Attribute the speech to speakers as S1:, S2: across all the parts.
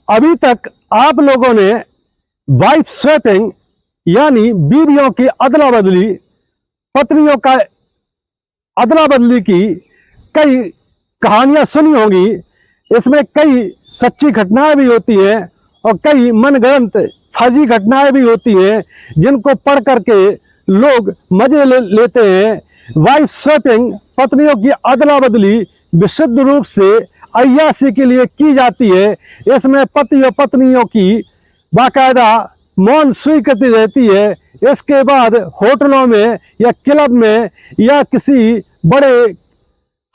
S1: अभी तक आप लोगों ने वाइफ स्वैपिंग यानी बीवियों की अदला बदली, पत्नियों का अदला बदली की कई कहानियां सुनी होंगी। इसमें कई सच्ची घटनाएं भी होती हैं और कई मनगढ़ंत फर्जी घटनाएं भी होती हैं जिनको पढ़ करके लोग मजे लेते हैं। वाइफ स्वैपिंग, पत्नियों की अदला बदली विशुद्ध रूप से अय्याशी के लिए की जाती है। इसमें पति और पत्नियों की बाकायदा मौन स्वीकृति रहती है। इसके बाद होटलों में या क्लब में या किसी बड़े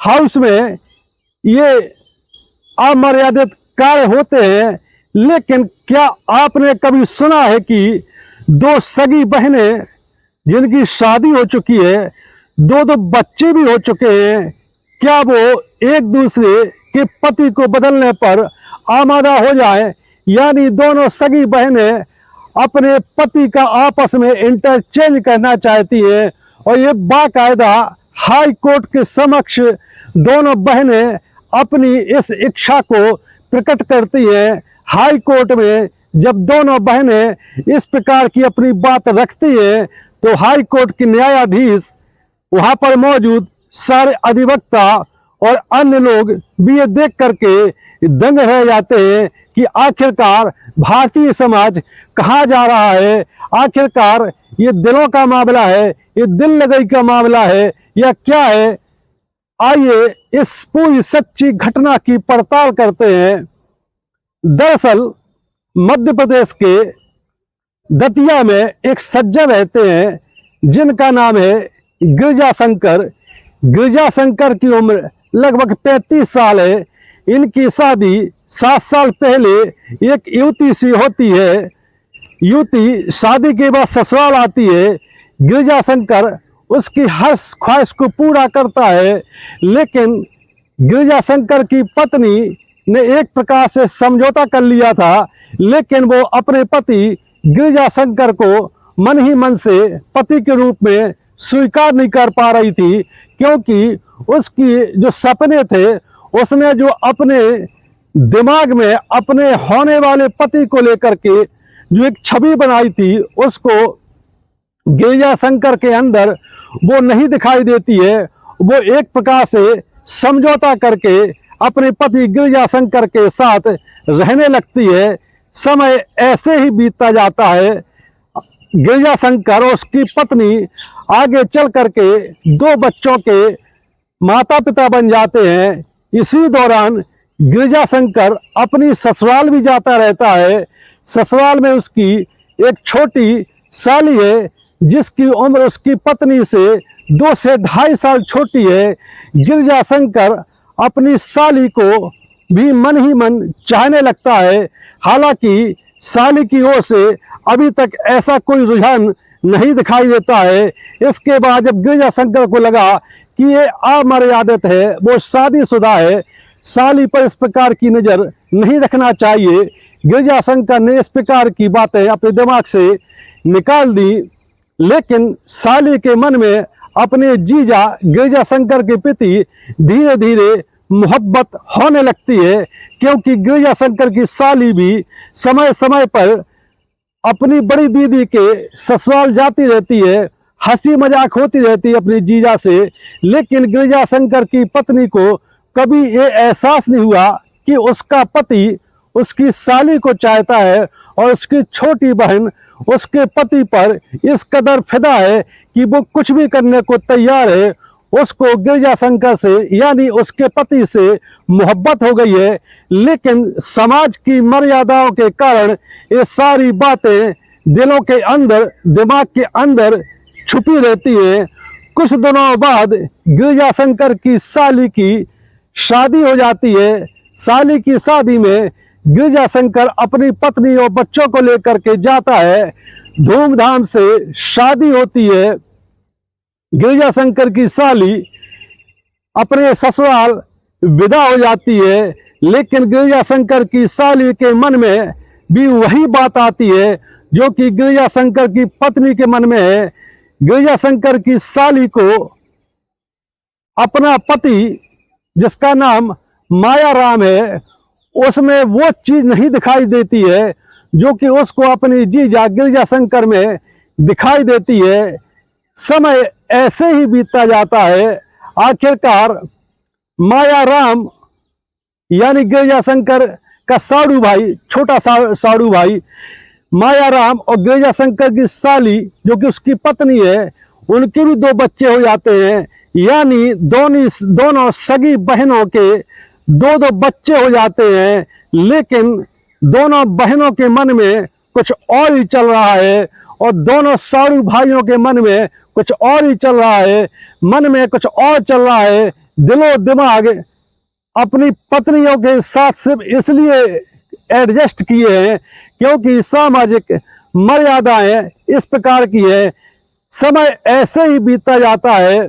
S1: हाउस में ये अमर्यादित कार्य होते हैं। लेकिन क्या आपने कभी सुना है कि दो सगी बहनें जिनकी शादी हो चुकी है, दो बच्चे भी हो चुके हैं, क्या वो एक दूसरे के पति को बदलने पर आमादा हो जाए, यानी दोनों सगी बहनें अपने पति का आपस में इंटरचेंज करना चाहती है और ये बाकायदा हाई कोर्ट के समक्ष दोनों बहनें अपनी इस इच्छा को प्रकट करती है। हाई कोर्ट में जब दोनों बहनें इस प्रकार की अपनी बात रखती है तो हाई कोर्ट के न्यायाधीश, वहां पर मौजूद सारे अधिवक्ता और अन्य लोग भी ये देख करके दंग रह जाते हैं कि आखिरकार भारतीय समाज कहाँ जा रहा है। आखिरकार ये दिलों का मामला है, ये दिल लगई का मामला है या क्या है। आइए इस पूरी सच्ची घटना की पड़ताल करते हैं। दरअसल मध्य प्रदेश के दतिया में एक सज्जन रहते हैं जिनका नाम है गिरजा शंकर। गिरजा शंकर की उम्र लगभग 35 साल है। इनकी शादी 7 साल पहले एक युवती से होती है। युवती शादी के बाद ससुराल आती है। गिरजा शंकर उसकी हर ख्वाहिश को पूरा करता है, लेकिन गिरजा शंकर की पत्नी ने एक प्रकार से समझौता कर लिया था, लेकिन वो अपने पति गिरजा शंकर को मन ही मन से पति के रूप में स्वीकार नहीं कर पा रही थी, क्योंकि उसकी जो सपने थे, उसने जो अपने दिमाग में अपने होने वाले पति को लेकर के जो एक छवि बनाई थी, उसको गिरजा शंकर के अंदर वो नहीं दिखाई देती है। वो एक प्रकार से समझौता करके अपने पति गिरजा शंकर के साथ रहने लगती है। समय ऐसे ही बीतता जाता है। गिरजा शंकर और उसकी पत्नी आगे चल करके 2 बच्चों के माता पिता बन जाते हैं। इसी दौरान गिरजा शंकर अपनी ससुराल भी जाता रहता है। ससुराल में उसकी एक छोटी साली है जिसकी उम्र उसकी पत्नी से 2 से 2.5 साल छोटी है। गिरजा शंकर अपनी साली को भी मन ही मन चाहने लगता है। हालांकि साली की ओर से अभी तक ऐसा कोई रुझान नहीं दिखाई देता है। इसके बाद जब गिरजा शंकर को लगा कि ये अमर्यादित है, वो शादीशुदा है, साली पर इस प्रकार की नज़र नहीं रखना चाहिए, गिरजा शंकर ने इस प्रकार की बातें अपने दिमाग से निकाल दी। लेकिन साली के मन में अपने जीजा गिरजा शंकर के प्रति धीरे धीरे मोहब्बत होने लगती है, क्योंकि गिरजा शंकर की साली भी समय समय पर अपनी बड़ी दीदी के ससुराल जाती रहती है, हंसी मजाक होती रहती है अपनी जीजा से। लेकिन गिरजा शंकर की पत्नी को कभी ये एहसास नहीं हुआ कि उसका पति उसकी साली को चाहता है और उसकी छोटी बहन उसके पति पर इस कदर फिदा है कि वो कुछ भी करने को तैयार है। उसको गिरजा शंकर से यानी उसके पति से मोहब्बत हो गई है, लेकिन समाज की मर्यादाओं के कारण ये सारी बातें दिलों के अंदर, दिमाग के अंदर छुपी रहती है। कुछ दिनों बाद गिरजा शंकर की साली की शादी हो जाती है। साली की शादी में गिरजा शंकर अपनी पत्नी और बच्चों को लेकर के जाता है। धूमधाम से शादी होती है। गिरजा शंकर की साली अपने ससुराल विदा हो जाती है, लेकिन गिरजा शंकर की साली के मन में भी वही बात आती है जो कि गिरजा शंकर की पत्नी के मन में है। गिरजा शंकर की साली को अपना पति, जिसका नाम माया राम है, उसमें वो चीज नहीं दिखाई देती है जो कि उसको अपनी जीजा गिरिजा शंकर में दिखाई देती है। समय ऐसे ही बीतता जाता है। आखिरकार माया राम यानी गिरिजा शंकर का साड़ू भाई, छोटा साड़ू भाई माया राम और गिरिजा शंकर की साली जो कि उसकी पत्नी है, उनके भी 2 बच्चे हो जाते हैं। यानी दोनों सगी बहनों के 2 बच्चे हो जाते हैं। लेकिन दोनों बहनों के मन में कुछ और ही चल रहा है और दोनों साड़ू भाइयों के मन में कुछ और ही चल रहा है। मन में कुछ और चल रहा है। दिलो दिमाग अपनी पत्नियों के साथ सिर्फ इसलिए एडजस्ट किए हैं क्योंकि सामाजिक मर्यादाएं इस प्रकार की है। समय ऐसे ही बीतता जाता है।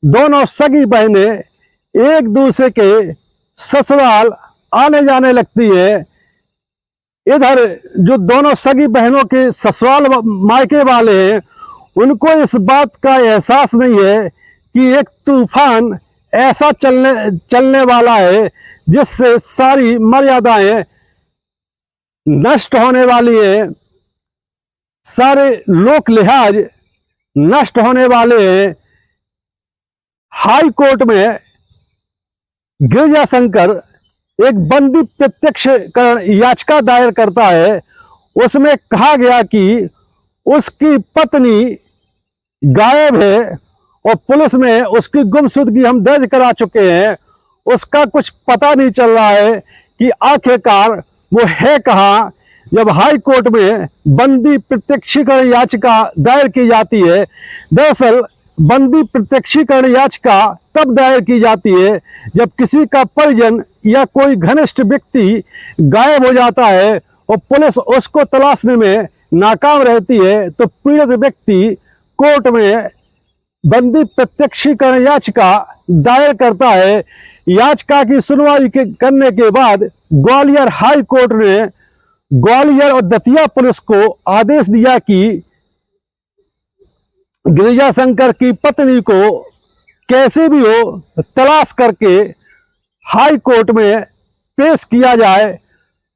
S1: दोनों सगी बहनें एक दूसरे के ससुराल आने जाने लगती है। इधर जो दोनों सगी बहनों के ससुराल मायके वाले हैं, उनको इस बात का एहसास नहीं है कि एक तूफान ऐसा चलने वाला है जिससे सारी मर्यादाएं नष्ट होने वाली है, सारे लोक लिहाज नष्ट होने वाले हैं। हाई कोर्ट में गिरिजा शंकर एक बंदी प्रत्यक्षकरण याचिका दायर करता है। उसमें कहा गया कि उसकी पत्नी गायब है और पुलिस में उसकी गुमशुदगी हम दर्ज करा चुके हैं। उसका कुछ पता नहीं चल रहा है कि आखिरकार वो है कहाँ। जब हाई कोर्ट में बंदी प्रत्यक्षीकरण याचिका दायर की जाती है, दरअसल बंदी प्रत्यक्षीकरण याचिका तब दायर की जाती है जब किसी का परिजन या कोई घनिष्ठ व्यक्ति गायब हो जाता है और पुलिस उसको तलाशने में नाकाम रहती है, तो पीड़ित व्यक्ति कोर्ट में बंदी प्रत्यक्षीकरण याचिका दायर करता है। याचिका की सुनवाई करने के बाद ग्वालियर हाई कोर्ट ने ग्वालियर और दतिया पुलिस को आदेश दिया कि गिरिजा शंकर की पत्नी को कैसे भी हो तलाश करके हाई कोर्ट में पेश किया जाए।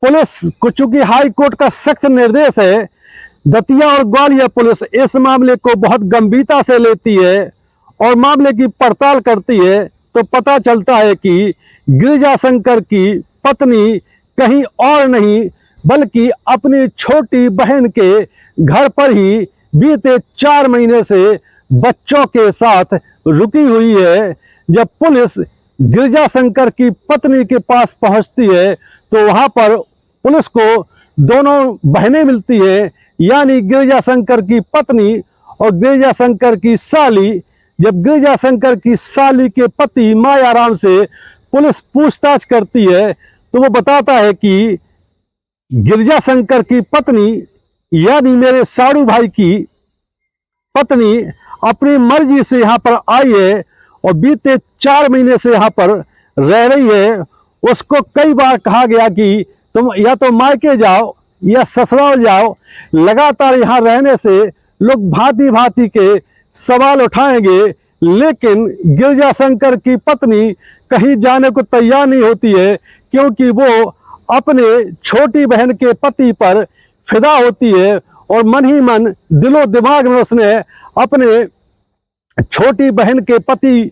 S1: पुलिस को चूंकि हाई कोर्ट का सख्त निर्देश है, दतिया और ग्वालियर पुलिस इस मामले को बहुत गंभीरता से लेती है और मामले की पड़ताल करती है। तो पता चलता है कि गिरिजा शंकर की पत्नी कहीं और नहीं बल्कि अपनी छोटी बहन के घर पर ही बीते 4 महीने से बच्चों के साथ रुकी हुई है। जब पुलिस गिरिजा शंकर की पत्नी के पास पहुंचती है तो वहां पर पुलिस को दोनों बहनें मिलती है, यानी गिरिजा शंकर की पत्नी और गिरिजा शंकर की साली। जब गिरिजा शंकर की साली के पति मायाराम से पुलिस पूछताछ करती है तो वो बताता है कि गिरिजा शंकर की पत्नी यानी मेरे साड़ू भाई की पत्नी अपनी मर्जी से यहाँ पर आई है और बीते 4 महीने से यहाँ पर रह रही है। उसको कई बार कहा गया कि तुम या तो मायके जाओ या ससुराल जाओ। लगातार यहाँ रहने से लोग भांति भांति के सवाल उठाएंगे, लेकिन गिरिजा शंकर की पत्नी कहीं जाने को तैयार नहीं होती है क्योंकि वो अपने छोटी बहन के पति पर फिदा होती है और मन ही मन दिलो दिमाग में उसने अपने छोटी बहन के पति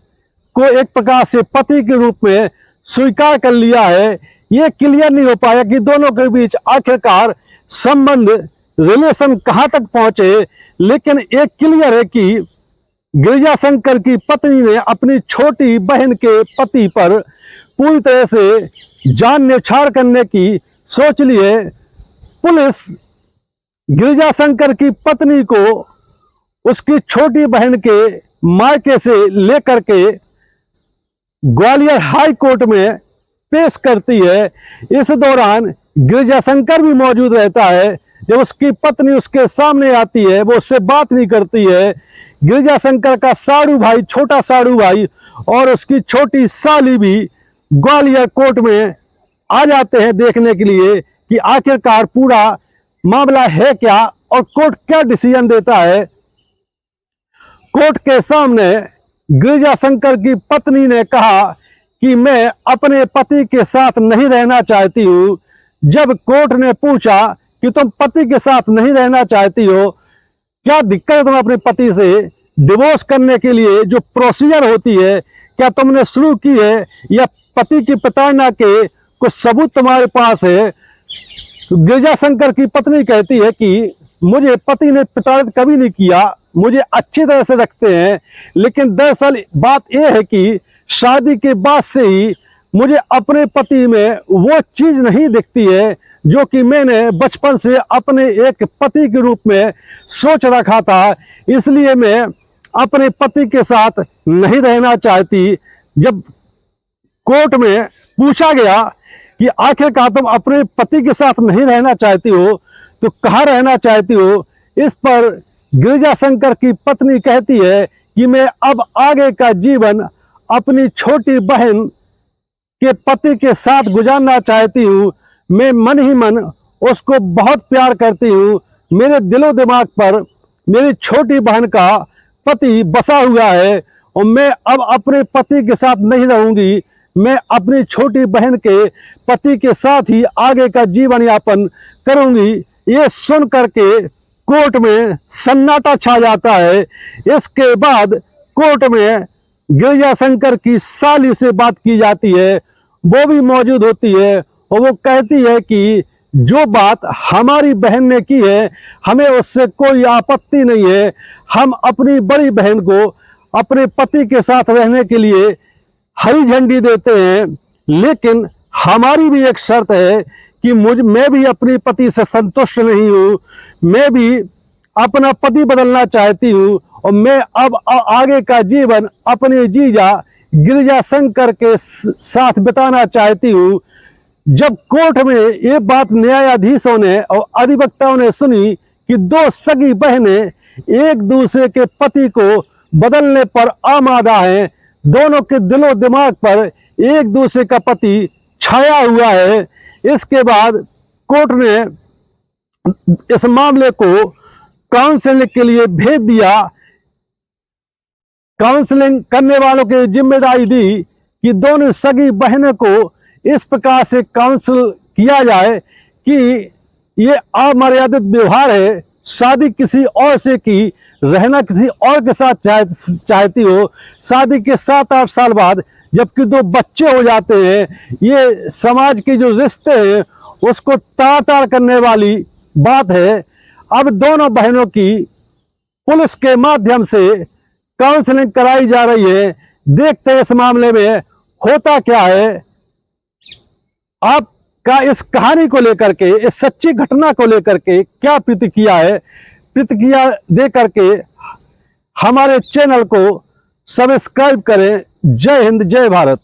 S1: को एक प्रकार से पति के रूप में स्वीकार कर लिया है। ये क्लियर नहीं हो पाया कि दोनों के बीच आखिरकार संबंध रिलेशन कहां तक पहुंचे, लेकिन एक क्लियर है कि गिरिजा शंकर की पत्नी ने अपनी छोटी बहन के पति पर पूरी तरह से जान न्यौछावर करने की सोच ली है। पुलिस गिरिजा शंकर की पत्नी को उसकी छोटी बहन के मायके से लेकर के ग्वालियर हाई कोर्ट में पेश करती है। इस दौरान गिरिजा शंकर भी मौजूद रहता है। जब उसकी पत्नी उसके सामने आती है वो उससे बात नहीं करती है। गिरिजा शंकर का साड़ू भाई, छोटा साड़ू भाई और उसकी छोटी साली भी ग्वालियर कोर्ट में आ जाते हैं देखने के लिए कि आखिरकार पूरा मामला है क्या और कोर्ट क्या डिसीजन देता है। कोर्ट के सामने गिरिजा शंकर की पत्नी ने कहा कि मैं अपने पति के साथ नहीं रहना चाहती हूँ। जब कोर्ट ने पूछा कि तुम पति के साथ नहीं रहना चाहती हो, क्या दिक्कत है तुम अपने पति से डिवोर्स करने के लिए जो प्रोसीजर होती है क्या तुमने शुरू की है, या पति की प्रताड़ना के कुछ सबूत तुम्हारे पास है? गिरजा शंकर की पत्नी कहती है कि मुझे पति ने प्रताड़ित कभी नहीं किया, मुझे अच्छी तरह से रखते हैं, लेकिन दरअसल बात यह है कि शादी के बाद से ही मुझे अपने पति में वो चीज नहीं दिखती है जो कि मैंने बचपन से अपने एक पति के रूप में सोच रखा था। इसलिए मैं अपने पति के साथ नहीं रहना चाहती। जब कोर्ट में पूछा गया कि आखिरकार तुम अपने पति के साथ नहीं रहना चाहती हो तो कहाँ रहना चाहती हो, इस पर गिरजा शंकर की पत्नी कहती है कि मैं अब आगे का जीवन अपनी छोटी बहन के पति के साथ गुजारना चाहती हूँ। मैं मन ही मन उसको बहुत प्यार करती हूँ। मेरे दिलो दिमाग पर मेरी छोटी बहन का पति बसा हुआ है और मैं अब अपने पति के साथ नहीं रहूंगी। मैं अपनी छोटी बहन के पति के साथ ही आगे का जीवन यापन करूंगी। ये सुन करके कोर्ट में सन्नाटा छा जाता है। इसके बाद कोर्ट में गिरजा शंकर की साली से बात की जाती है, वो भी मौजूद होती है और वो कहती है कि जो बात हमारी बहन ने की है हमें उससे कोई आपत्ति नहीं है। हम अपनी बड़ी बहन को अपने पति के साथ रहने के लिए हरी झंडी देते हैं, लेकिन हमारी भी एक शर्त है कि मैं भी अपने पति से संतुष्ट नहीं हूँ। मैं भी अपना पति बदलना चाहती हूँ और मैं अब आगे का जीवन अपने जीजा गिरजा शंकर के साथ बिताना चाहती हूँ। जब कोर्ट में ये बात न्यायाधीशों ने और अधिवक्ताओं ने सुनी कि दो सगी बहनें एक दूसरे के पति को बदलने पर आमादा हैं, दोनों के दिलो दिमाग पर एक दूसरे का पति छाया हुआ है, इसके बाद कोर्ट ने इस मामले को काउंसलिंग के लिए भेज दिया। काउंसलिंग करने वालों की जिम्मेदारी दी कि दोनों सगी बहनों को इस प्रकार से काउंसिल किया जाए कि ये अमर्यादित व्यवहार है, शादी किसी और से की, रहना किसी और के साथ चाहती हो। शादी के 7-8 साल बाद जबकि 2 बच्चे हो जाते हैं, ये समाज के जो रिश्ते हैं उसको तार-तार करने वाली बात है। अब दोनों बहनों की पुलिस के माध्यम से काउंसलिंग कराई जा रही है। देखते हैं इस मामले में होता क्या है। आपका इस कहानी को लेकर के, इस सच्ची घटना को लेकर के क्या प्रतिक्रिया है? प्रतिक्रिया दे करके हमारे चैनल को सब्सक्राइब करें। जय हिंद, जय भारत।